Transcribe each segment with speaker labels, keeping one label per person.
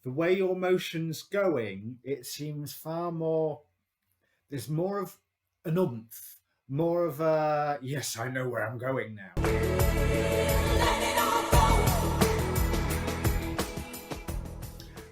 Speaker 1: the way your motion's going, it seems far more, there's more of an oomph, more of a, yes, I know where I'm going now.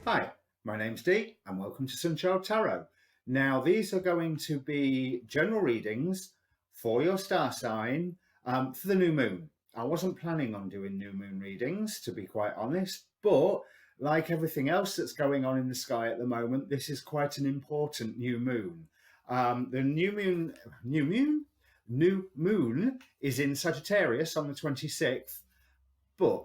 Speaker 1: Hi, my name's Dee and welcome to Untitled Tarot. Now, these are going to be general readings for your star sign for the new moon. I wasn't planning on doing new moon readings, to be quite honest, but like everything else that's going on in the sky at the moment, this is quite an important new moon. The new moon is in Sagittarius on the 26th, but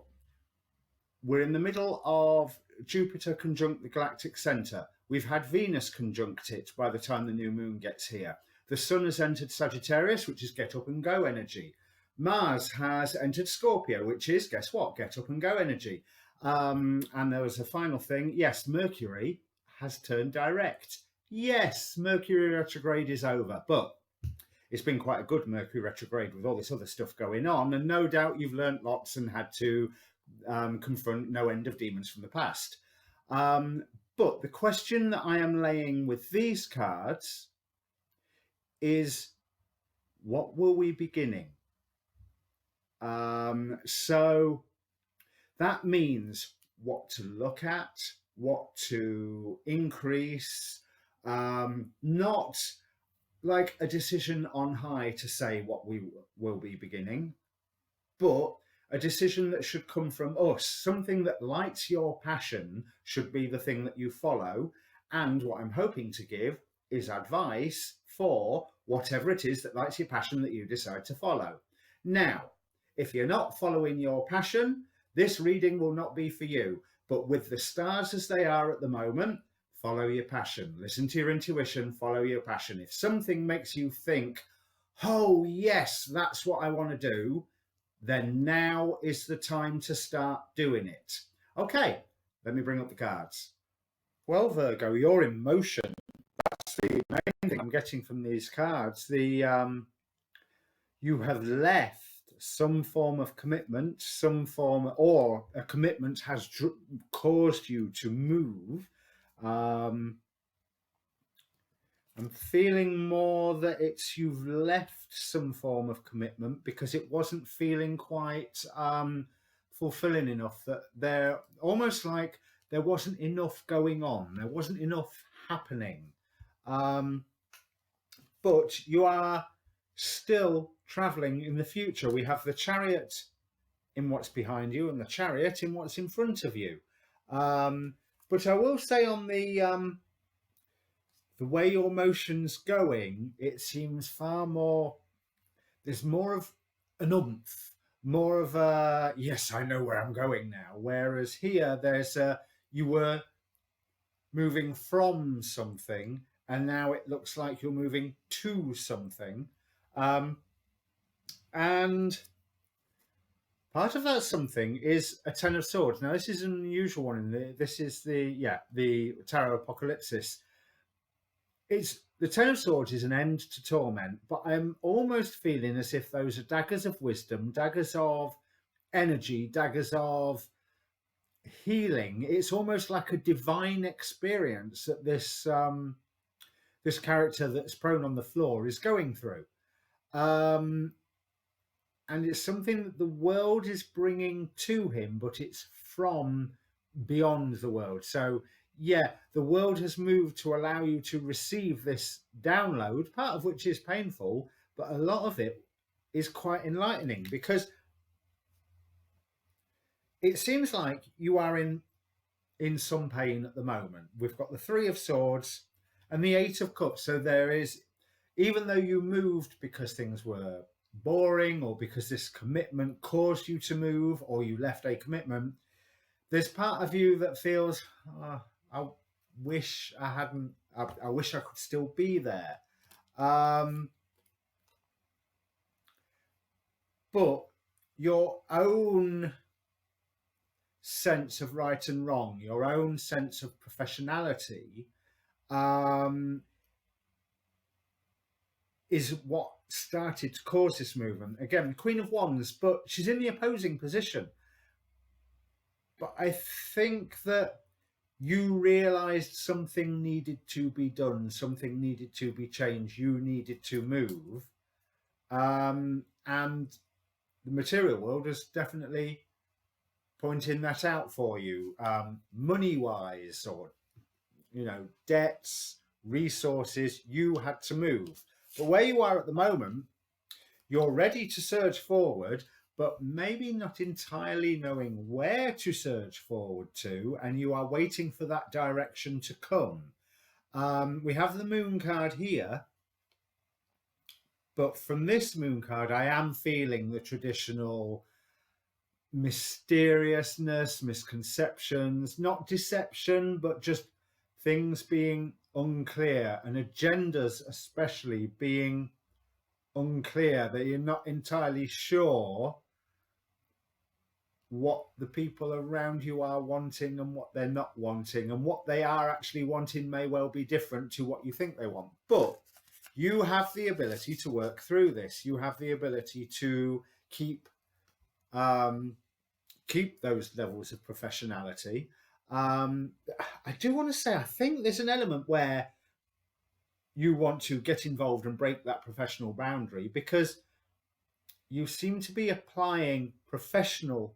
Speaker 1: we're in the middle of Jupiter conjunct the galactic center. We've had Venus conjunct it by the time the new moon gets here. The sun has entered Sagittarius, which is get up and go energy. Mars has entered Scorpio, which is, guess what, get up and go energy. And there was a final thing. Yes, Mercury has turned direct. Yes, Mercury retrograde is over, but it's been quite a good Mercury retrograde with all this other stuff going on. And no doubt you've learnt lots and had to confront no end of demons from the past. But the question that I am laying with these cards is, what will we be beginning? So that means what to look at, what to increase, not like a decision on high to say what we will be beginning, but a decision that should come from us. Something that lights your passion should be the thing that you follow. And what I'm hoping to give is advice for whatever it is that lights your passion that you decide to follow. Now, if you're not following your passion, this reading will not be for you. But with the stars as they are at the moment, follow your passion. Listen to your intuition, follow your passion. If something makes you think, oh yes, that's what I want to do, then now is the time to start doing it. Okay, let me bring up the cards. Well, Virgo, you're in motion. That's the main thing I'm getting from these cards. You have left some form of commitment, or a commitment has caused you to move. I'm feeling more that it's you've left some form of commitment because it wasn't feeling quite fulfilling enough, that they're almost like there wasn't enough going on, there wasn't enough happening. But you are still traveling in the future. We have the Chariot in what's behind you and the Chariot in what's in front of you. But I will say on the way your motion's going, it seems far more, there's more of an oomph, more of a, yes, I know where I'm going now. Whereas here, there's you were moving from something, and now it looks like you're moving to something. And part of that something is a Ten of Swords. Now, this is an unusual one. This is the Tarot Apocalypsis. It's the Ten of Swords is an end to torment, but I'm almost feeling as if those are daggers of wisdom, daggers of energy, daggers of healing. It's almost like a divine experience that this this character that's prone on the floor is going through. And it's something that the world is bringing to him, but it's from beyond the world. So yeah, the world has moved to allow you to receive this download, part of which is painful, but a lot of it is quite enlightening, because it seems like you are in some pain at the moment. We've got the Three of Swords and the Eight of Cups. So there is, even though you moved because things were boring, or because this commitment caused you to move, or you left a commitment, there's part of you that feels, I wish I hadn't, I wish I could still be there. But your own sense of right and wrong, your own sense of professionality, is what started to cause this movement. Again, Queen of Wands, but she's in the opposing position. But I think that you realized something needed to be done, something needed to be changed, you needed to move. And the material world is definitely pointing that out for you, money wise, or, debts, resources, you had to move. But where you are at the moment, you're ready to surge forward, but maybe not entirely knowing where to surge forward to, and you are waiting for that direction to come. We have the moon card here, but from this moon card, I am feeling the traditional mysteriousness, misconceptions, not deception, but just things being unclear, and agendas especially being unclear, that you're not entirely sure what the people around you are wanting and what they're not wanting, and what they are actually wanting may well be different to what you think they want. But you have the ability to work through this. You have the ability to keep those levels of professionality. I do want to say, I think there's an element where you want to get involved and break that professional boundary, because you seem to be applying professional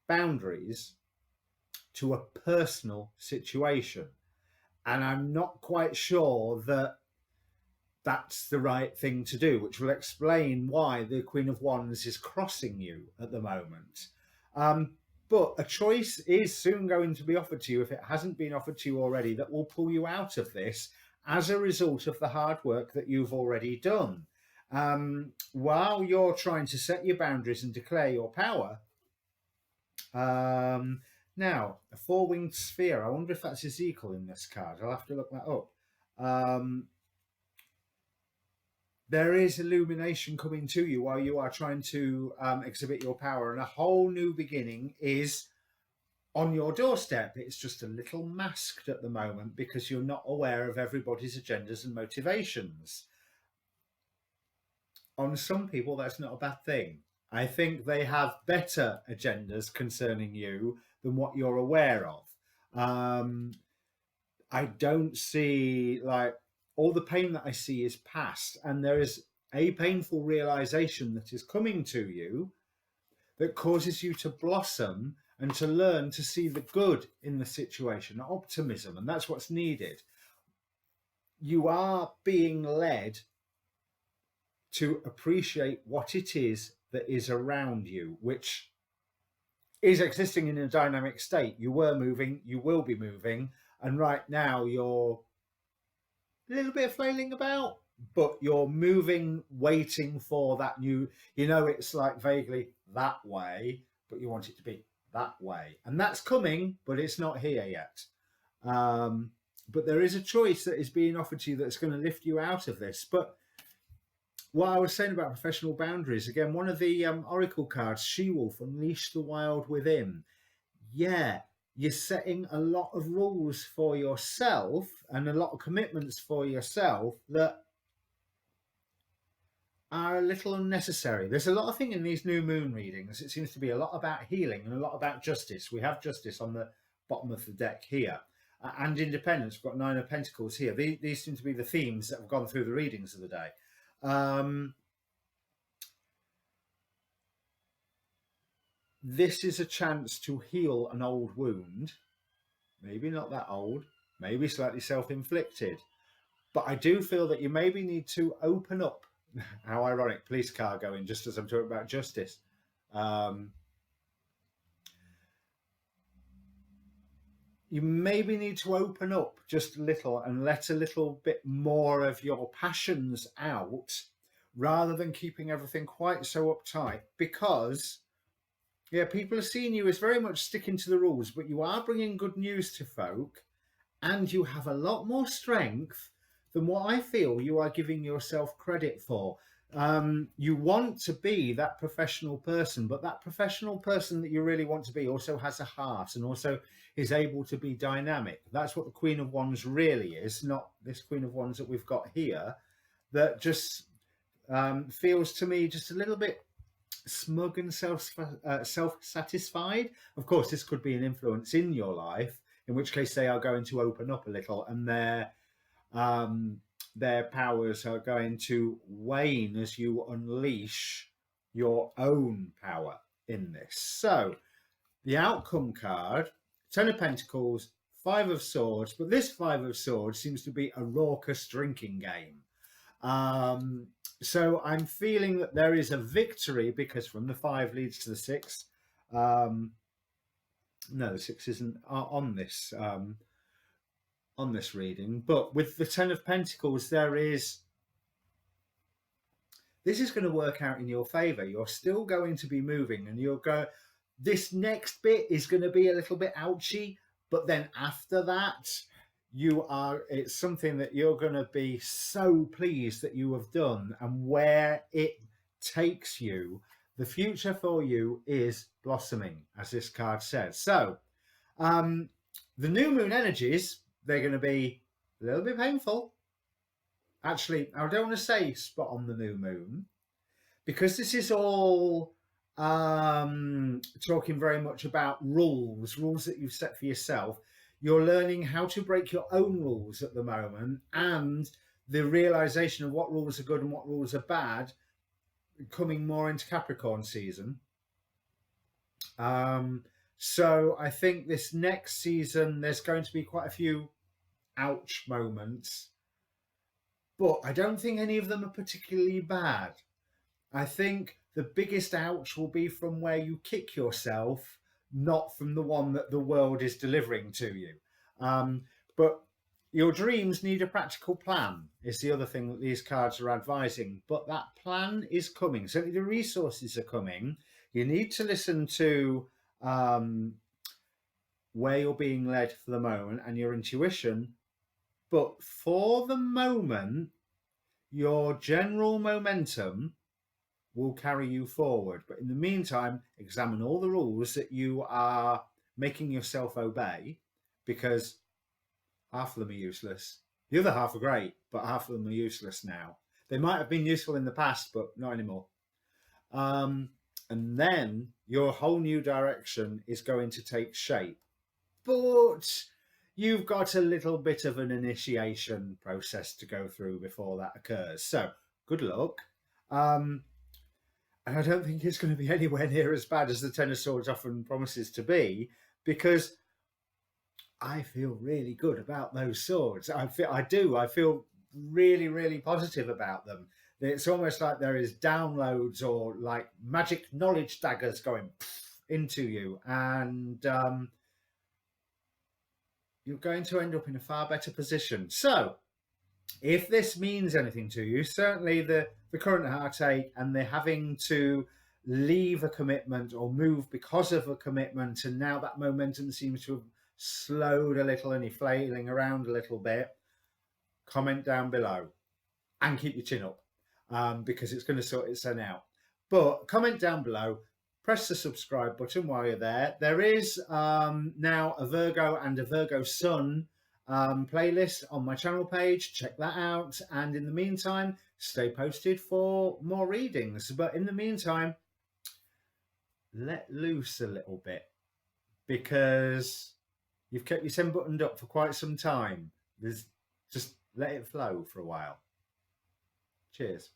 Speaker 1: boundaries to a personal situation. And I'm not quite sure that that's the right thing to do, which will explain why the Queen of Wands is crossing you at the moment. But a choice is soon going to be offered to you, if it hasn't been offered to you already, that will pull you out of this as a result of the hard work that you've already done. While you're trying to set your boundaries and declare your power, now, a four-winged sphere, I wonder if that's Ezekiel in this card. I'll have to look that up. There is illumination coming to you while you are trying to exhibit your power, and a whole new beginning is on your doorstep. It's just a little masked at the moment because you're not aware of everybody's agendas and motivations. On some people, that's not a bad thing. I think they have better agendas concerning you than what you're aware of. I don't see, like, all the pain that I see is past, and there is a painful realization that is coming to you that causes you to blossom and to learn to see the good in the situation, optimism, and that's what's needed. You are being led to appreciate what it is that is around you, which is existing in a dynamic state. You were moving, you will be moving, and right now you're a little bit flailing about, but you're moving, waiting for that new, it's like vaguely that way, but you want it to be that way. And that's coming, but it's not here yet. But there is a choice that is being offered to you that's going to lift you out of this. But what I was saying about professional boundaries, again, one of the oracle cards, She-Wolf, Unleash the Wild Within. Yeah, you're setting a lot of rules for yourself and a lot of commitments for yourself that are a little unnecessary. There's a lot of things in these new moon readings. It seems to be a lot about healing and a lot about justice. We have justice on the bottom of the deck here. And independence. We've got Nine of Pentacles here. These seem to be the themes that have gone through the readings of the day. This is a chance to heal an old wound. Maybe not that old, maybe slightly self-inflicted. But I do feel that you maybe need to open up. How ironic, police car going just as I'm talking about justice. You maybe need to open up just a little and let a little bit more of your passions out, rather than keeping everything quite so uptight, because people are seeing you as very much sticking to the rules, but you are bringing good news to folk, and you have a lot more strength than what I feel you are giving yourself credit for. You want to be that professional person, but that professional person that you really want to be also has a heart and also is able to be dynamic. That's what the Queen of Wands really is, not this Queen of Wands that we've got here, that just feels to me just a little bit self-satisfied. Of course, this could be an influence in your life. in which case they are going to open up a little, and their powers are going to wane as you unleash your own power in this. So the outcome card, Ten of Pentacles, Five of Swords, but this Five of Swords seems to be a raucous drinking game. So I'm feeling that there is a victory, because from the 5 leads to the 6. No, the 6 isn't on this reading, but with the Ten of Pentacles, this is going to work out in your favor. You're still going to be moving, and this next bit is going to be a little bit ouchy, but then after that, it's something that you're going to be so pleased that you have done, and where it takes you, the future for you is blossoming, as this card says. So the new moon energies, they're going to be a little bit painful. Actually, I don't want to say spot on the new moon, because this is all talking very much about rules that you've set for yourself. You're learning how to break your own rules at the moment, and the realization of what rules are good and what rules are bad coming more into Capricorn season. So I think this next season, there's going to be quite a few ouch moments, but I don't think any of them are particularly bad. I think the biggest ouch will be from where you kick yourself, not from the one that the world is delivering to you. But your dreams need a practical plan, is the other thing that these cards are advising. But that plan is coming. Certainly the resources are coming. You need to listen to where you're being led for the moment and your intuition. But for the moment, your general momentum will carry you forward. But in the meantime, examine all the rules that you are making yourself obey, because half of them are useless. The other half are great, but half of them are useless now. They might have been useful in the past, but not anymore. And then your whole new direction is going to take shape. But you've got a little bit of an initiation process to go through before that occurs. So good luck. And I don't think it's going to be anywhere near as bad as the Ten of Swords often promises to be, because I feel really good about those swords. I feel really, really positive about them. It's almost like there is downloads or like magic knowledge daggers going into you, and you're going to end up in a far better position. So if this means anything to you, certainly the current heartache and the having to leave a commitment or move because of a commitment, and now that momentum seems to have slowed a little and you're flailing around a little bit, comment down below and keep your chin up, because it's going to sort itself out. But comment down below, press the subscribe button while you're there. There is now a Virgo and a Virgo Sun playlist on my channel page. Check that out. And in the meantime, stay posted for more readings. But in the meantime, let loose a little bit, because you've kept your 10 buttoned up for quite some time. Just let it flow for a while. Cheers.